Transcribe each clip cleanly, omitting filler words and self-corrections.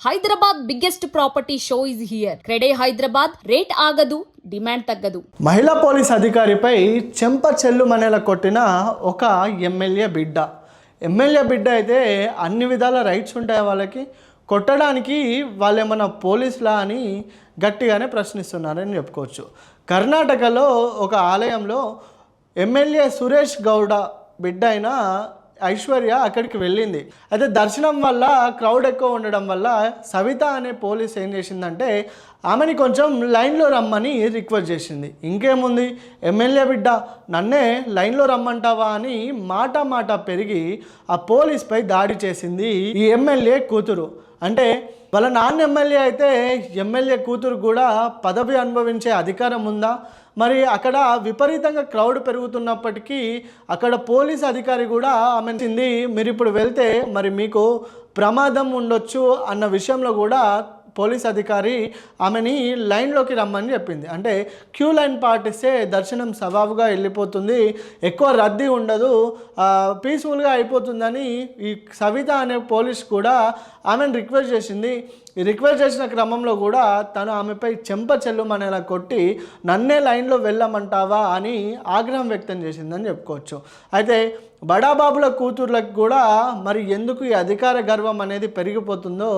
Hyderabad biggest property show is here. CREDAI Hyderabad. Rate ఆగదు, demand తగ్గదు. మహిళా పోలీస్ అధికారిపై చెంప చెల్లుమనేలా కొట్టిన ఒక ఎమ్మెల్యే బిడ్డ. ఎమ్మెల్యే బిడ్డ అయితే అన్ని విధాల రైట్స్ ఉంటాయి వాళ్ళకి. కొట్టడానికి వాళ్ళు ఏమన్నా పోలీసులా అని గట్టిగానే ప్రశ్నిస్తున్నారని చెప్పుకోవచ్చు. కర్ణాటకలో ఒక ఆలయంలో ఎమ్మెల్యే సురేష్ గౌడ బిడ్డ అయిన ఐశ్వర్య అక్కడికి వెళ్ళింది. అయితే దర్శనం వల్ల క్రౌడ్ ఎక్కువ ఉండడం వల్ల సవిత అనే పోలీస్ ఏం చేసిందంటే ఆమెని కొంచెం లైన్లో రమ్మని రిక్వెస్ట్ చేసింది. ఇంకేముంది, ఎమ్మెల్యే బిడ్డ నన్నే లైన్లో రమ్మంటావా అని మాట పెరిగి ఆ పోలీస్పై దాడి చేసింది ఈ ఎమ్మెల్యే కూతురు. అంటే వాళ్ళ నాన్న ఎమ్మెల్యే అయితే ఎమ్మెల్యే కూతురు కూడా పదవి అనుభవించే అధికారం ఉందా? మరి అక్కడ విపరీతంగా క్రౌడ్ పెరుగుతున్నప్పటికీ అక్కడ పోలీస్ అధికారి కూడా ఆమె మీరు ఇప్పుడు వెళ్తే మరి మీకు ప్రమాదం ఉండొచ్చు అన్న విషయంలో కూడా పోలీస్ అధికారి ఆమెని లైన్లోకి రమ్మని చెప్పింది. అంటే క్యూ లైన్ పాటిస్తే దర్శనం సవాబుగా వెళ్ళిపోతుంది, ఎక్కువ రద్దీ ఉండదు, పీస్ఫుల్గా అయిపోతుందని ఈ సవిత అనే పోలీస్ కూడా ఆమెను రిక్వెస్ట్ చేసింది. ఈ రిక్వెస్ట్ చేసిన క్రమంలో కూడా తను ఆమెపై చెంప చెల్లుమనేలా కొట్టి నన్నే లైన్లో వెళ్ళమంటావా అని ఆగ్రహం వ్యక్తం చేసిందని చెప్పుకోవచ్చు. అయితే బడాబాబుల కూతుర్లకు కూడా మరి ఎందుకు ఈ అధికార గర్వం అనేది పెరిగిపోతుందో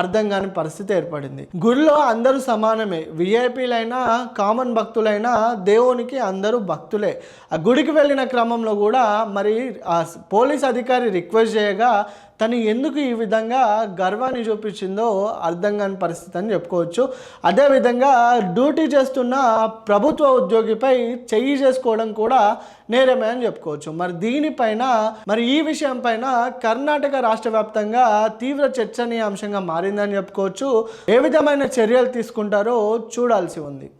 అర్థం కాని పరిస్థితి ఏర్పడింది. గుడిలో అందరూ సమానమే, విఐపీలైనా కామన్ భక్తులైనా దేవునికి అందరూ భక్తులే. ఆ గుడికి వెళ్ళిన క్రమంలో కూడా మరి ఆ పోలీస్ అధికారి రిక్వెస్ట్ చేయగా తను ఎందుకు ఈ విధంగా గర్వాన్ని చూపించిందో అర్థం కాని పరిస్థితి అని చెప్పుకోవచ్చు. అదేవిధంగా డ్యూటీ చేస్తున్న ప్రభుత్వ ఉద్యోగిపై చెయ్యి చేసుకోవడం కూడా నేరమే అని చెప్పుకోవచ్చు. మరి దీనిపైన ఈ విషయం పైన కర్ణాటక రాష్ట్ర వ్యాప్తంగా తీవ్ర చర్చనీయాంశంగా మారిందని చెప్పుకోవచ్చు. ఏ విధమైన చర్యలు తీసుకుంటారో చూడాల్సి ఉంది.